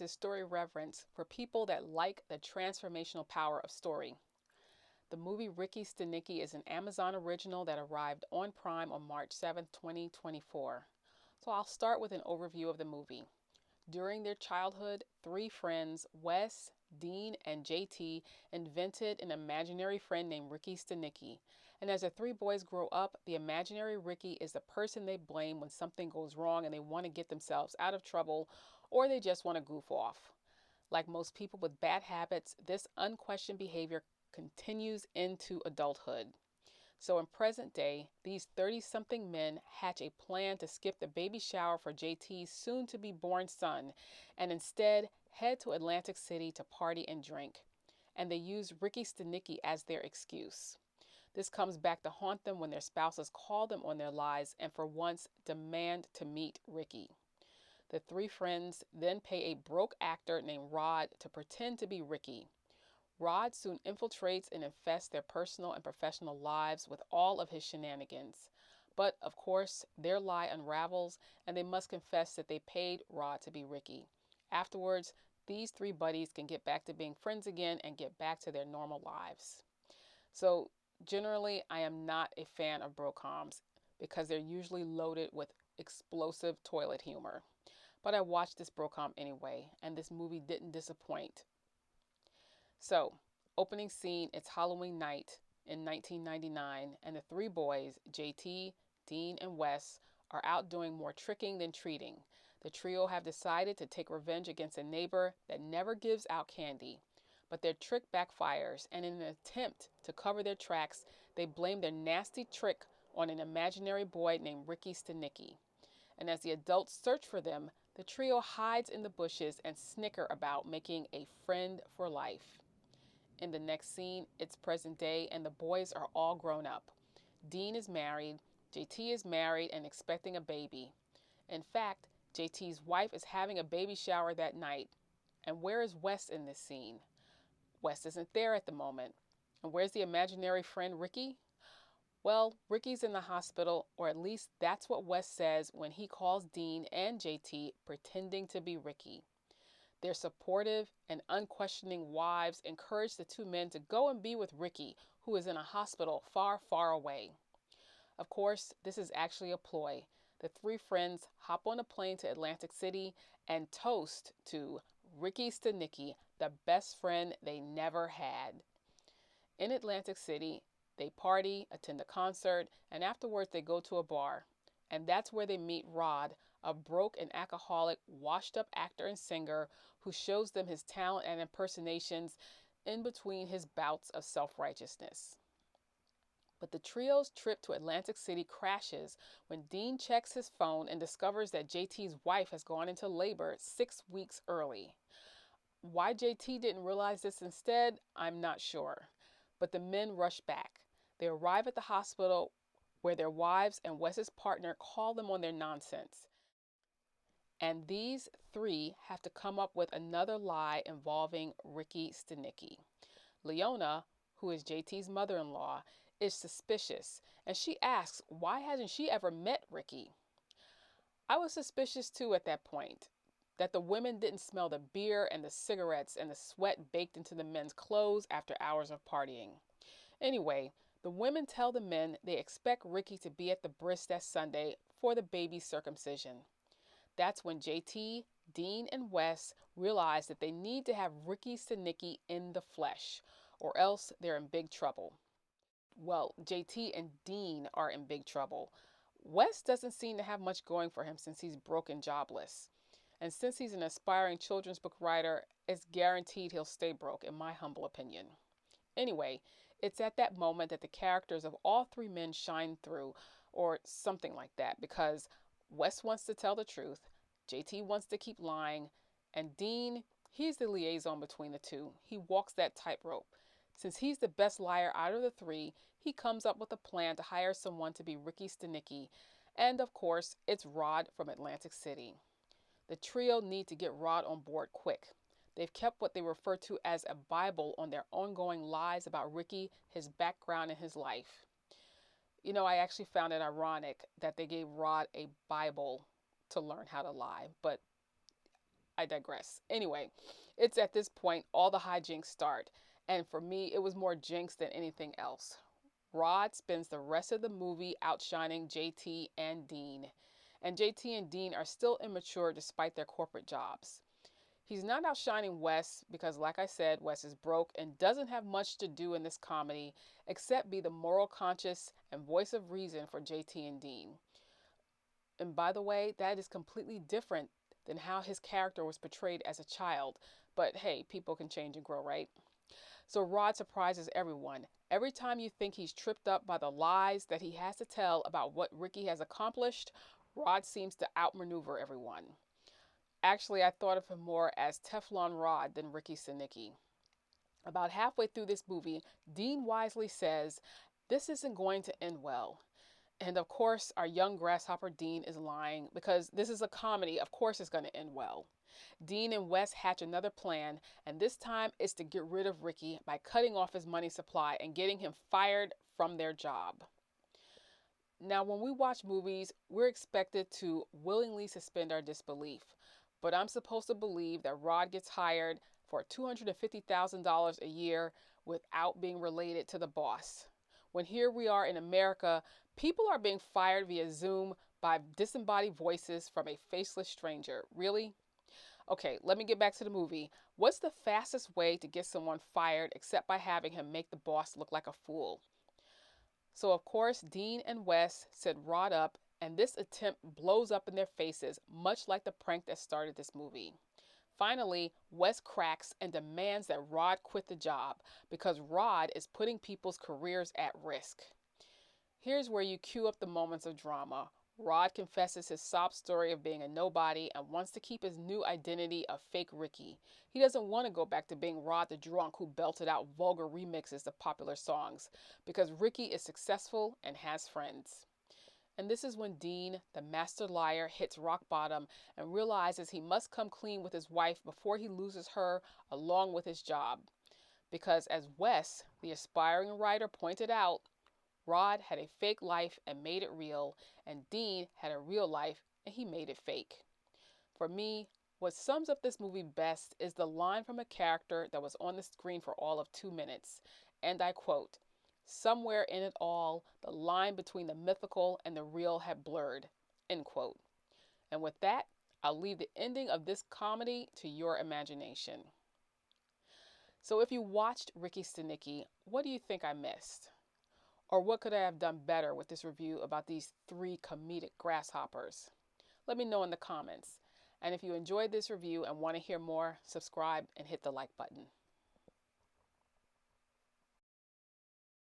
is story reverence for people that like the transformational power of story. The movie Ricky Stanicky is an Amazon original that arrived on Prime on March 7th, 2024. So I'll start with an overview of the movie. During their childhood, three friends, Wes, Dean, and JT, invented an imaginary friend named Ricky Stanicky. And as the three boys grow up, the imaginary Ricky is the person they blame when something goes wrong and they want to get themselves out of trouble or they just want to goof off. Like most people with bad habits, this unquestioned behavior continues into adulthood. So in present day, these 30-something men hatch a plan to skip the baby shower for JT's soon-to-be born son and instead head to Atlantic City to party and drink. And they use Ricky Stanicky as their excuse. This comes back to haunt them when their spouses call them on their lies and for once demand to meet Ricky. The three friends then pay a broke actor named Rod to pretend to be Ricky. Rod soon infiltrates and infests their personal and professional lives with all of his shenanigans. But, of course, their lie unravels and they must confess that they paid Rod to be Ricky. Afterwards, these three buddies can get back to being friends again and get back to their normal lives. So, generally, I am not a fan of brocoms because they're usually loaded with explosive toilet humor. But I watched this brocom anyway, and this movie didn't disappoint. So, opening scene, it's Halloween night in 1999, and the three boys, JT, Dean, and Wes, are out doing more tricking than treating. The trio have decided to take revenge against a neighbor that never gives out candy. But their trick backfires, and in an attempt to cover their tracks, they blame their nasty trick on an imaginary boy named Ricky Stanicky. And as the adults search for them, the trio hides in the bushes and snicker about making a friend for life. In the next scene, it's present day and the boys are all grown up. Dean is married, JT is married and expecting a baby. In fact, JT's wife is having a baby shower that night. And where is Wes in this scene? Wes isn't there at the moment. And where's the imaginary friend Ricky? Well, Ricky's in the hospital, or at least that's what Wes says when he calls Dean and JT pretending to be Ricky. Their supportive and unquestioning wives encourage the two men to go and be with Ricky, who is in a hospital far, far away. Of course, this is actually a ploy. The three friends hop on a plane to Atlantic City and toast to Ricky Stanicky, the best friend they never had. In Atlantic City, they party, attend a concert, and afterwards they go to a bar. And that's where they meet Rod, a broke and alcoholic, washed-up actor and singer who shows them his talent and impersonations in between his bouts of self-righteousness. But the trio's trip to Atlantic City crashes when Dean checks his phone and discovers that JT's wife has gone into labor 6 weeks early. Why JT didn't realize this instead, I'm not sure. But the men rush back. They arrive at the hospital where their wives and Wes's partner call them on their nonsense. And these three have to come up with another lie involving Ricky Stanicky. Leona, who is JT's mother-in-law, is suspicious, and she asks why hasn't she ever met Ricky? I was suspicious too at that point, that the women didn't smell the beer and the cigarettes and the sweat baked into the men's clothes after hours of partying. Anyway, the women tell the men they expect Ricky to be at the bris that Sunday for the baby's circumcision. That's when JT, Dean, and Wes realize that they need to have Ricky Stanicky in the flesh, or else they're in big trouble. Well, JT and Dean are in big trouble. Wes doesn't seem to have much going for him since he's broke and jobless. And since he's an aspiring children's book writer, it's guaranteed he'll stay broke, in my humble opinion. Anyway, it's at that moment that the characters of all three men shine through, or something like that, because Wes wants to tell the truth, JT wants to keep lying, and Dean, he's the liaison between the two. He walks that tightrope. Since he's the best liar out of the three, he comes up with a plan to hire someone to be Ricky Stanicky, and of course, it's Rod from Atlantic City. The trio need to get Rod on board quick. They've kept what they refer to as a Bible on their ongoing lies about Ricky, his background, and his life. You know, I actually found it ironic that they gave Rod a Bible to learn how to lie, but I digress. Anyway, it's at this point all the hijinks start. And for me, it was more jinx than anything else. Rod spends the rest of the movie outshining JT and Dean. And JT and Dean are still immature despite their corporate jobs. He's not outshining Wes because, like I said, Wes is broke and doesn't have much to do in this comedy except be the moral conscience and voice of reason for JT and Dean. And by the way, that is completely different than how his character was portrayed as a child. But hey, people can change and grow, right? So Rod surprises everyone. Every time you think he's tripped up by the lies that he has to tell about what Ricky has accomplished, Rod seems to outmaneuver everyone. Actually, I thought of him more as Teflon Rod than Ricky Stanicky. About halfway through this movie, Dean wisely says, "This isn't going to end well." And of course, our young grasshopper Dean is lying because this is a comedy. Of course, it's going to end well. Dean and Wes hatch another plan, and this time it's to get rid of Ricky by cutting off his money supply and getting him fired from their job. Now, when we watch movies, we're expected to willingly suspend our disbelief. But I'm supposed to believe that Rod gets hired for $250,000 a year without being related to the boss. When here we are in America, people are being fired via Zoom by disembodied voices from a faceless stranger. Really? Okay, let me get back to the movie. What's the fastest way to get someone fired except by having him make the boss look like a fool? So, of course, Dean and Wes set Rod up, and this attempt blows up in their faces, much like the prank that started this movie. Finally, Wes cracks and demands that Rod quit the job because Rod is putting people's careers at risk. Here's where you cue up the moments of drama. Rod confesses his sob story of being a nobody and wants to keep his new identity of fake Ricky. He doesn't want to go back to being Rod the drunk who belted out vulgar remixes of popular songs because Ricky is successful and has friends. And this is when Dean, the master liar, hits rock bottom and realizes he must come clean with his wife before he loses her along with his job. Because as Wes, the aspiring writer, pointed out, Rod had a fake life and made it real, and Dean had a real life and he made it fake. For me, what sums up this movie best is the line from a character that was on the screen for all of 2 minutes, and I quote, "Somewhere in it all, the line between the mythical and the real had blurred," end quote. And with that, I'll leave the ending of this comedy to your imagination. So if you watched Ricky Stanicky, what do you think I missed? Or what could I have done better with this review about these 3 comedic grasshoppers? Let me know in the comments. And if you enjoyed this review and want to hear more, subscribe and hit the like button.